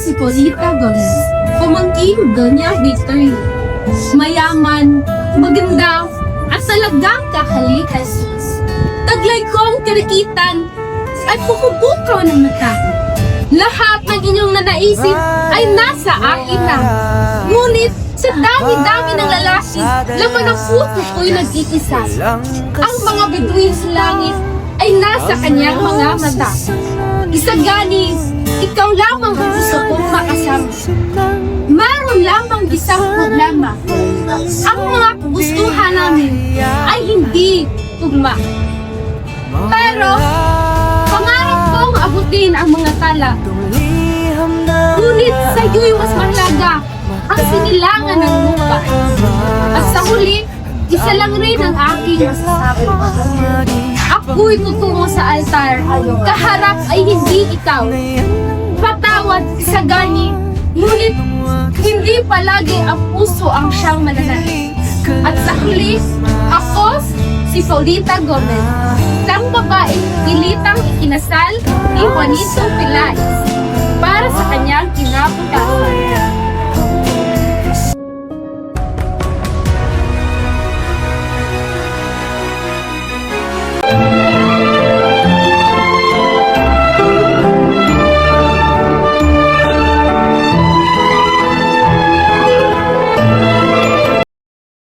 Si Polita Gomez, pamangkin Doña Victory. Mayaman, maganda, at talagang kakalik Jesus. Taglay kong karikitan at pukubukaw ng mata. Lahat ng inyong nanaisip ay nasa akin na. Ngunit sa dami-dami ng lalaki, laman ang puso ko'y nag-iisa. Ang mga bituin sa langit ay nasa kanyang mga mata. Isagani, ikaw lamang ang gusto kong makasama. Meron lamang isang problema. Ang mga kagustuhan namin ay hindi tugma. Pero, pangarap kong abutin ang mga tala. Ngunit sa iyo'y mas mahalaga ang sinilangan ng lupa. At sa huli, isa lang rin ang aking masasabi. Ako'y tutungo sa altar. Kaharap ay hindi ikaw. Patawad sa gani, ngunit hindi palagi ang puso ang siyang mananalig. At sa huli, ako, si Paulita Gomez, isang babaeng pilitang ikinasal ni Juanito Pilares para sa kanyang kinabukasan.